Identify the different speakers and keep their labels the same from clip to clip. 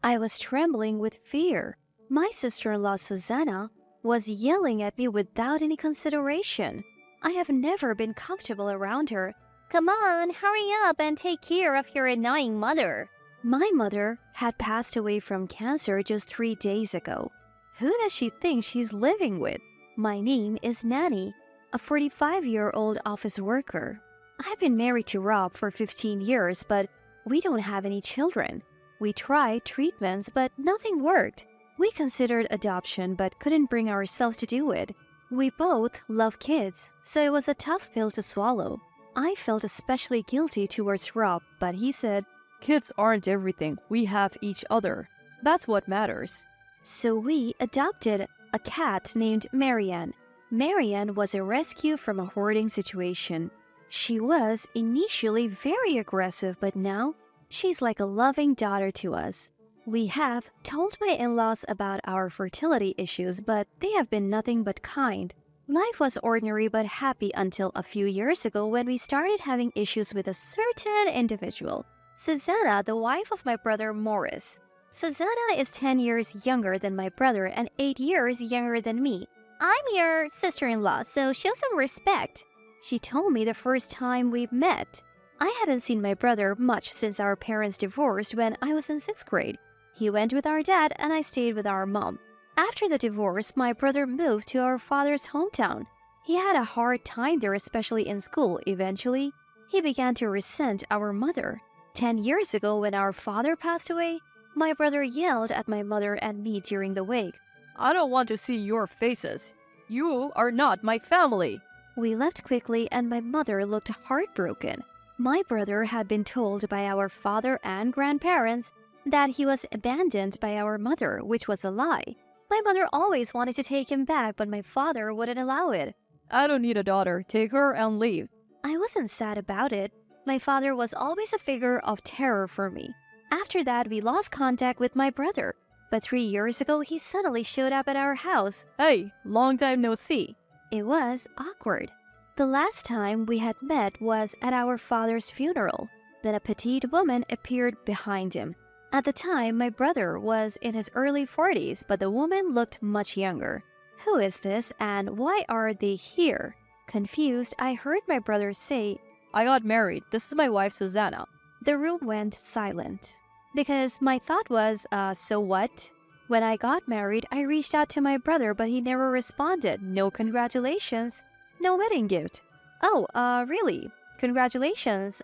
Speaker 1: I was trembling with fear. My sister-in-law, Susanna, was yelling at me without any consideration. I have never been comfortable around her.
Speaker 2: Come on, hurry up and take care of your annoying mother.
Speaker 1: My mother had passed away from cancer just 3 days ago. Who does she think she's living with? My name is Nanny, a 45-year-old office worker. I've been married to Rob for 15 years, but we don't have any children. We tried treatments, but nothing worked. We considered adoption, but couldn't bring ourselves to do it. We both love kids, so it was a tough pill to swallow. I felt especially guilty towards Rob, but he said,
Speaker 3: "Kids aren't everything. We have each other. That's what matters."
Speaker 1: So we adopted a cat named Marianne. Marianne was a rescue from a hoarding situation. She was initially very aggressive, but now she's like a loving daughter to us. We have told my in-laws about our fertility issues, but they have been nothing but kind. Life was ordinary but happy until a few years ago when we started having issues with a certain individual. Susanna, the wife of my brother Morris. Susanna is 10 years younger than my brother and 8 years younger than me.
Speaker 2: I'm your sister-in-law, so show some respect.
Speaker 1: She told me the first time we met. I hadn't seen my brother much since our parents divorced when I was in 6th grade. He went with our dad and I stayed with our mom. After the divorce, my brother moved to our father's hometown. He had a hard time there, especially in school. Eventually, he began to resent our mother. 10 years ago, when our father passed away, my brother yelled at my mother and me during the wake.
Speaker 3: "I don't want to see your faces. You are not my family."
Speaker 1: We left quickly and my mother looked heartbroken. My brother had been told by our father and grandparents that he was abandoned by our mother, which was a lie. My mother always wanted to take him back, but my father wouldn't allow it.
Speaker 3: "I don't need a daughter. Take her and leave."
Speaker 1: I wasn't sad about it. My father was always a figure of terror for me. After that, we lost contact with my brother. But 3 years ago, he suddenly showed up at our house.
Speaker 3: "Hey, long time no see."
Speaker 1: It was awkward. The last time we had met was at our father's funeral. Then a petite woman appeared behind him. At the time, my brother was in his early 40s, but the woman looked much younger. Who is this and why are they here? Confused, I heard my brother say,
Speaker 3: "I got married. This is my wife, Susanna."
Speaker 1: The room went silent. Because my thought was, so what? When I got married, I reached out to my brother, but he never responded. No congratulations. No wedding gift. Oh, really? Congratulations.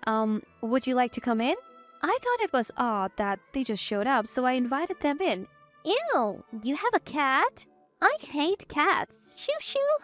Speaker 1: Would you like to come in? I thought it was odd that they just showed up, so I invited them in.
Speaker 2: Ew, you have a cat? I hate cats. Shoo shoo.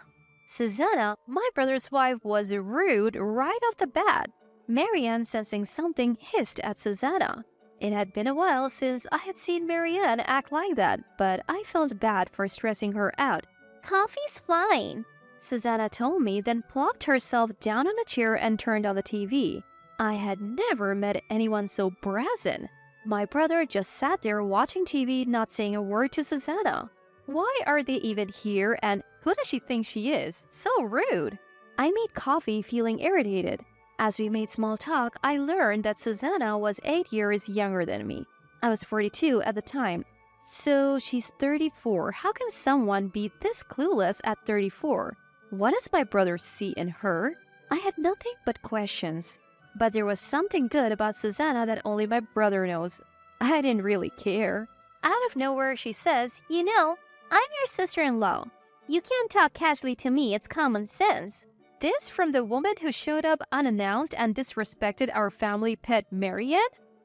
Speaker 1: Susanna, my brother's wife, was rude right off the bat. Marianne, sensing something, hissed at Susanna. It had been a while since I had seen Marianne act like that, but I felt bad for stressing her out.
Speaker 2: Coffee's fine,
Speaker 1: Susanna told me, then plopped herself down on a chair and turned on the TV. I had never met anyone so brazen. My brother just sat there watching TV, not saying a word to Susanna. Why are they even here and who does she think she is? So rude. I made coffee, feeling irritated. As we made small talk, I learned that Susanna was 8 years younger than me. I was 42 at the time. So she's 34. How can someone be this clueless at 34? What does my brother see in her? I had nothing but questions. But there was something good about Susanna that only my brother knows. I didn't really care. Out of nowhere, she says,
Speaker 2: "You know, I'm your sister-in-law. You can't talk casually to me, it's common sense."
Speaker 1: This from the woman who showed up unannounced and disrespected our family pet Marianne?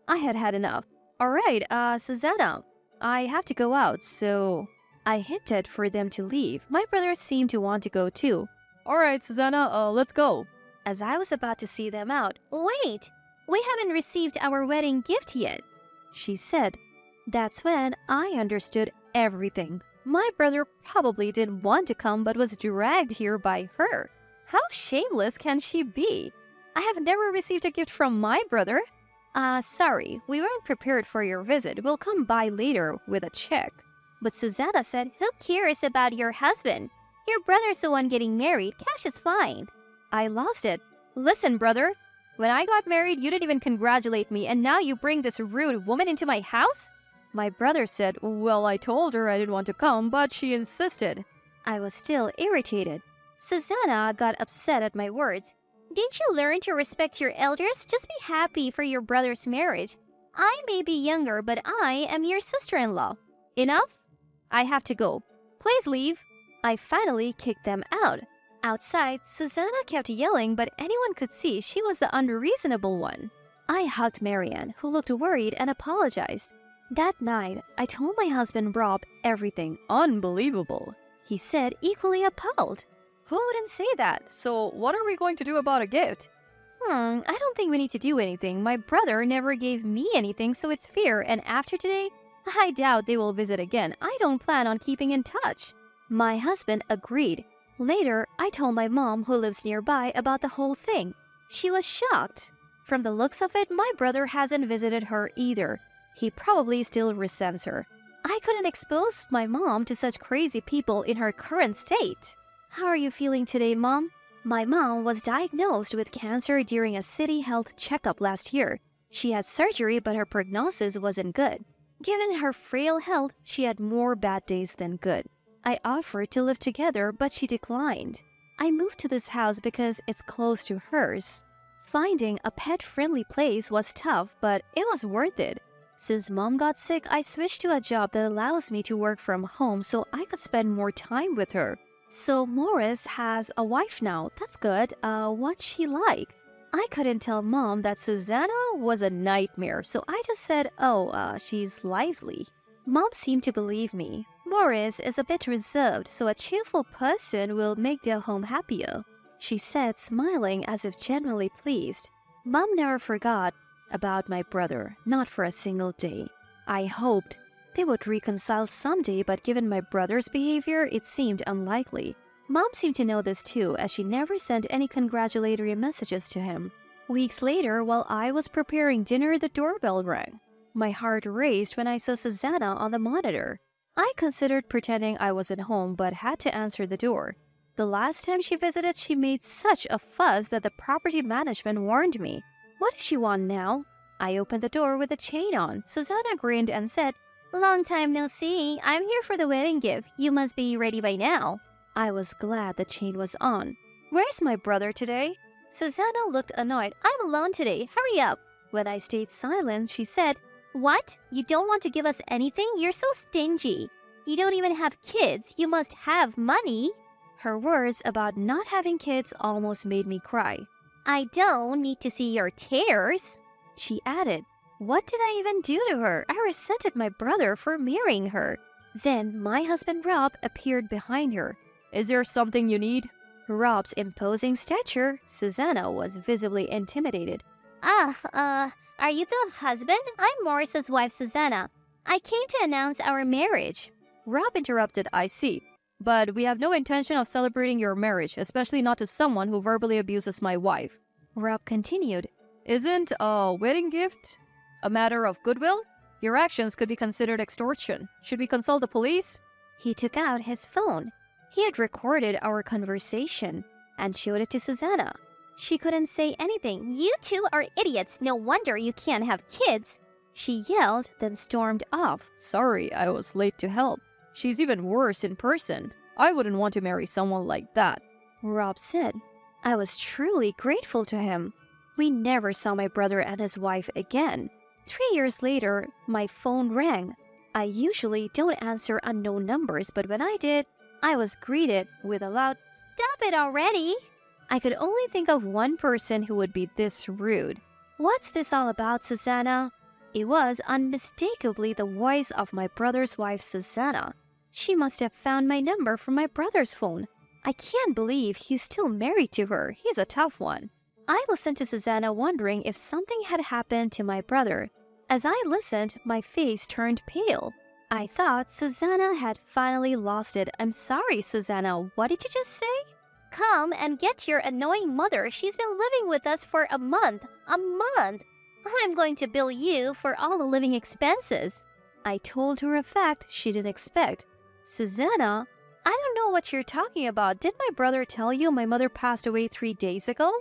Speaker 1: I had had enough. Alright, Susanna, I have to go out, so... I hinted for them to leave. My brother seemed to want to go too.
Speaker 3: "Alright, Susanna, let's go."
Speaker 1: As I was about to see them out,
Speaker 2: "Wait, we haven't received our wedding gift yet,"
Speaker 1: she said. That's when I understood everything. My brother probably didn't want to come but was dragged here by her. How shameless can she be? I have never received a gift from my brother. Sorry, we weren't prepared for your visit. We'll come by later with a check.
Speaker 2: But Susanna said, "Who cares about your husband? Your brother's the one getting married. Cash is fine."
Speaker 1: I lost it. Listen, brother. When I got married, you didn't even congratulate me, and now you bring this rude woman into my house?
Speaker 3: My brother said, well, I told her I didn't want to come, but she insisted.
Speaker 1: I was still irritated.
Speaker 2: Susanna got upset at my words. Didn't you learn to respect your elders? Just be happy for your brother's marriage. I may be younger, but I am your sister-in-law.
Speaker 1: Enough? I have to go. Please leave. I finally kicked them out. Outside, Susanna kept yelling, but anyone could see she was the unreasonable one. I hugged Marianne, who looked worried, and apologized. That night, I told my husband Rob everything.
Speaker 3: Unbelievable.
Speaker 1: He said, equally appalled.
Speaker 3: Who wouldn't say that? So what are we going to do about a gift?
Speaker 1: I don't think we need to do anything. My brother never gave me anything, so it's fair, and after today, I doubt they will visit again. I don't plan on keeping in touch. My husband agreed. Later, I told my mom, who lives nearby, about the whole thing. She was shocked. From the looks of it, my brother hasn't visited her either. He probably still resents her. I couldn't expose my mom to such crazy people in her current state. How are you feeling today, Mom? My mom was diagnosed with cancer during a city health checkup last year. She had surgery, but her prognosis wasn't good. Given her frail health, she had more bad days than good. I offered to live together, but she declined. I moved to this house because it's close to hers. Finding a pet-friendly place was tough, but it was worth it. Since Mom got sick, I switched to a job that allows me to work from home so I could spend more time with her. So Morris has a wife now. That's good. What's she like? I couldn't tell Mom that Susanna was a nightmare, so I just said, she's lively. Mom seemed to believe me. Morris is a bit reserved, so a cheerful person will make their home happier, she said, smiling as if genuinely pleased. Mom never forgot about my brother, not for a single day. I hoped they would reconcile someday, but given my brother's behavior, it seemed unlikely. Mom seemed to know this too, as she never sent any congratulatory messages to him. Weeks later, while I was preparing dinner, the doorbell rang. My heart raced when I saw Susanna on the monitor. I considered pretending I wasn't home, but had to answer the door. The last time she visited, she made such a fuss that the property management warned me. What does she want now? I opened the door with the chain on. Susanna grinned and said,
Speaker 2: Long time no see. I'm here for the wedding gift. You must be ready by now.
Speaker 1: I was glad the chain was on. Where's my brother today? Susanna looked annoyed.
Speaker 2: I'm alone today. Hurry up.
Speaker 1: When I stayed silent, she said,
Speaker 2: What? You don't want to give us anything? You're so stingy. You don't even have kids. You must have money.
Speaker 1: Her words about not having kids almost made me cry.
Speaker 2: I don't need to see your tears.
Speaker 1: She added, What did I even do to her? I resented my brother for marrying her. Then my husband Rob appeared behind her.
Speaker 3: Is there something you need?
Speaker 1: Rob's imposing stature, Susanna was visibly intimidated.
Speaker 2: Are you the husband? I'm Morris's wife, Susanna. I came to announce our marriage.
Speaker 3: Rob interrupted, I see. But we have no intention of celebrating your marriage, especially not to someone who verbally abuses my wife.
Speaker 1: Rob continued,
Speaker 3: Isn't a wedding gift a matter of goodwill? Your actions could be considered extortion. Should we consult the police?
Speaker 1: He took out his phone. He had recorded our conversation and showed it to Susanna. She couldn't say anything.
Speaker 2: You two are idiots. No wonder you can't have kids.
Speaker 1: She yelled, then stormed off.
Speaker 3: Sorry, I was late to help. She's even worse in person. I wouldn't want to marry someone like that,
Speaker 1: Rob said. I was truly grateful to him. We never saw my brother and his wife again. 3 years later, my phone rang. I usually don't answer unknown numbers, but when I did, I was greeted with a loud,
Speaker 2: Stop it already!
Speaker 1: I could only think of one person who would be this rude. What's this all about, Susanna? It was unmistakably the voice of my brother's wife, Susanna. She must have found my number from my brother's phone. I can't believe he's still married to her. He's a tough one. I listened to Susanna, wondering if something had happened to my brother. As I listened, my face turned pale. I thought Susanna had finally lost it. I'm sorry, Susanna. What did you just say?
Speaker 2: Come and get your annoying mother. She's been living with us for a month. A month! I'm going to bill you for all the living expenses.
Speaker 1: I told her a fact she didn't expect. Susanna, I don't know what you're talking about. Did my brother tell you my mother passed away 3 days ago?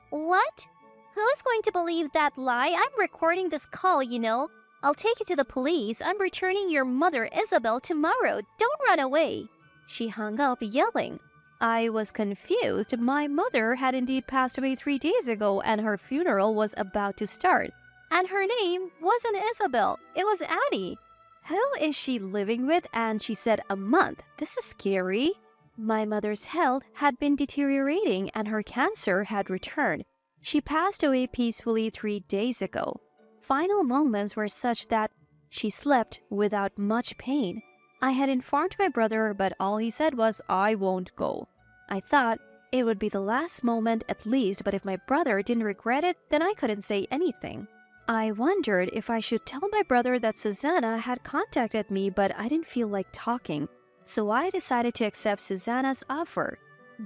Speaker 2: What? Who is going to believe that lie? I'm recording this call, you know. I'll take you to the police. I'm returning your mother, Isabel, tomorrow. Don't run away.
Speaker 1: She hung up, yelling. I was confused. My mother had indeed passed away 3 days ago, and her funeral was about to start. And her name wasn't Isabel, it was Annie. Who is she living with? And she said a month. This is scary. My mother's health had been deteriorating and her cancer had returned. She passed away peacefully 3 days ago. Final moments were such that she slept without much pain. I had informed my brother, but all he said was, I won't go. I thought it would be the last moment at least, but if my brother didn't regret it, then I couldn't say anything. I wondered if I should tell my brother that Susanna had contacted me, but I didn't feel like talking. So I decided to accept Susanna's offer.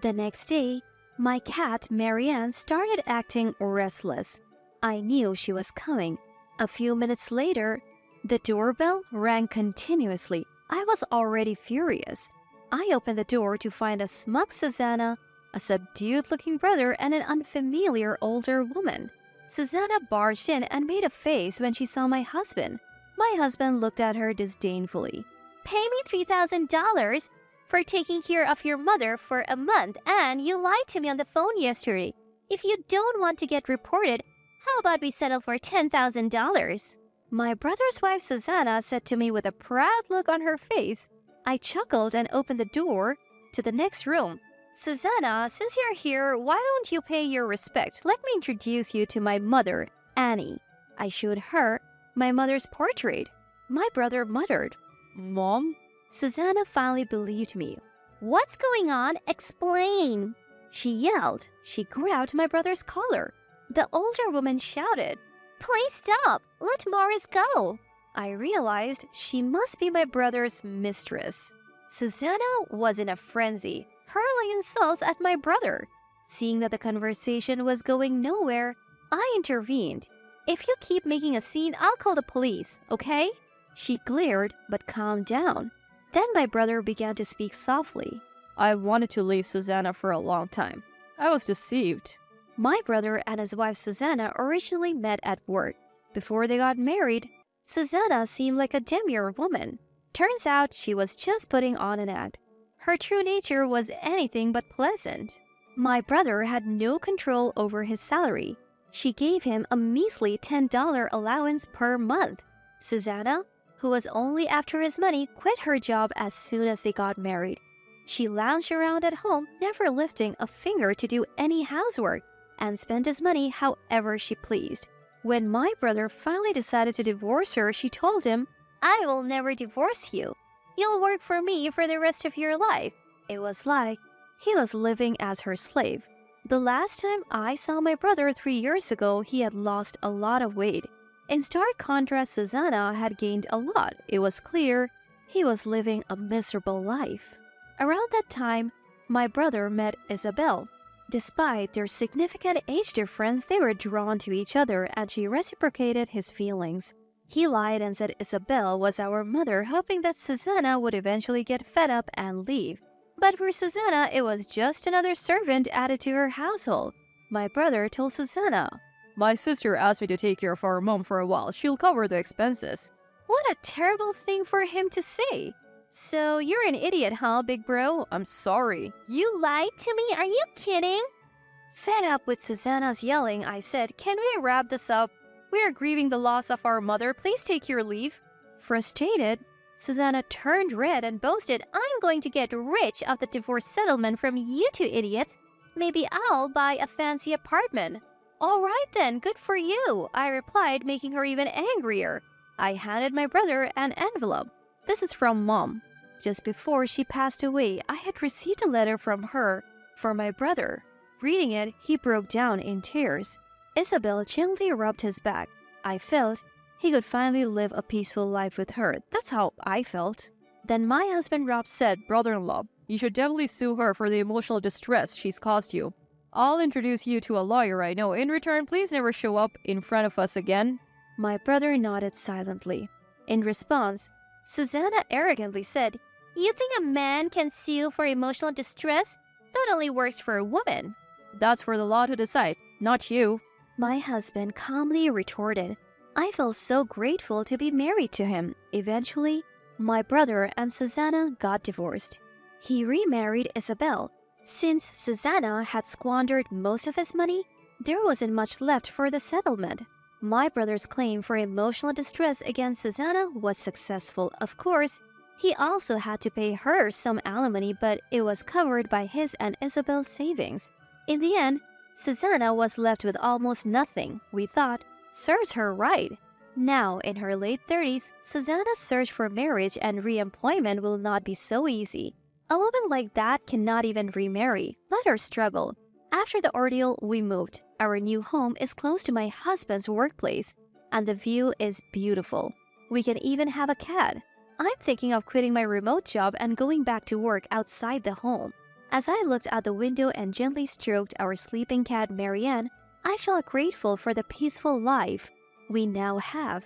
Speaker 1: The next day, my cat, Marianne, started acting restless. I knew she was coming. A few minutes later, the doorbell rang continuously. I was already furious. I opened the door to find a smug Susanna, a subdued-looking brother, and an unfamiliar older woman. Susanna barged in and made a face when she saw my husband. My husband looked at her disdainfully.
Speaker 2: Pay me $3,000 for taking care of your mother for a month, and you lied to me on the phone yesterday. If you don't want to get reported, how about we settle for $10,000?
Speaker 1: My brother's wife Susanna said to me with a proud look on her face. I chuckled and opened the door to the next room. Susanna, since you're here, why don't you pay your respect? Let me introduce you to my mother, Annie. I showed her my mother's portrait. My brother muttered, Mom? Susanna finally believed me.
Speaker 2: What's going on? Explain.
Speaker 1: She yelled. She grabbed my brother's collar. The older woman shouted,
Speaker 2: Please stop. Let Morris go.
Speaker 1: I realized she must be my brother's mistress. Susanna was in a frenzy, hurling insults at my brother. Seeing that the conversation was going nowhere, I intervened. If you keep making a scene, I'll call the police, okay? She glared but calmed down. Then my brother began to speak softly. I wanted to leave Susanna for a long time. I was deceived. My brother and his wife Susanna originally met at work. Before they got married, Susanna seemed like a demure woman. Turns out she was just putting on an act. Her true nature was anything but pleasant. My brother had no control over his salary. She gave him a measly $10 allowance per month. Susanna, who was only after his money, quit her job as soon as they got married. She lounged around at home, never lifting a finger to do any housework, and spent his money however she pleased. When my brother finally decided to divorce her, she told him, I will never divorce you. You'll work for me for the rest of your life. It was like he was living as her slave. The last time I saw my brother 3 years ago, he had lost a lot of weight. In stark contrast, Susanna had gained a lot. It was clear he was living a miserable life. Around that time, my brother met Isabel. Despite their significant age difference, they were drawn to each other and she reciprocated his feelings. He lied and said Isabel was our mother, hoping that Susanna would eventually get fed up and leave. But for Susanna, it was just another servant added to her household. My brother told Susanna, My sister asked me to take care of our mom for a while. She'll cover the expenses. What a terrible thing for him to say. So you're an idiot, huh, big bro? I'm sorry.
Speaker 2: You lied to me? Are you kidding?
Speaker 1: Fed up with Susanna's yelling, I said, Can we wrap this up? We are grieving the loss of our mother. Please take your leave. Frustrated, Susanna turned red and boasted, I'm going to get rich off the divorce settlement from you two idiots. Maybe I'll buy a fancy apartment. All right then, good for you, I replied, making her even angrier. I handed my brother an envelope. This is from Mom. Just before she passed away, I had received a letter from her for my brother. Reading it, he broke down in tears. Isabel gently rubbed his back. I felt he could finally live a peaceful life with her. That's how I felt. Then my husband Rob said, Brother-in-law, you should definitely sue her for the emotional distress she's caused you. I'll introduce you to a lawyer I know. In return, please never show up in front of us again. My brother nodded silently. In response, Susanna arrogantly said,
Speaker 2: You think a man can sue for emotional distress? That only works for a woman.
Speaker 1: That's for the law to decide, not you. My husband calmly retorted, I felt so grateful to be married to him. Eventually, my brother and Susanna got divorced. He remarried Isabel. Since Susanna had squandered most of his money, there wasn't much left for the settlement. My brother's claim for emotional distress against Susanna was successful, of course. He also had to pay her some alimony, but it was covered by his and Isabel's savings. In the end, Susanna was left with almost nothing. We thought, serves her right. Now, in her late 30s, Susanna's search for marriage and re-employment will not be so easy. A woman like that cannot even remarry. Let her struggle. After the ordeal, we moved. Our new home is close to my husband's workplace, and the view is beautiful. We can even have a cat. I'm thinking of quitting my remote job and going back to work outside the home. As I looked out the window and gently stroked our sleeping cat Marianne, I felt grateful for the peaceful life we now have.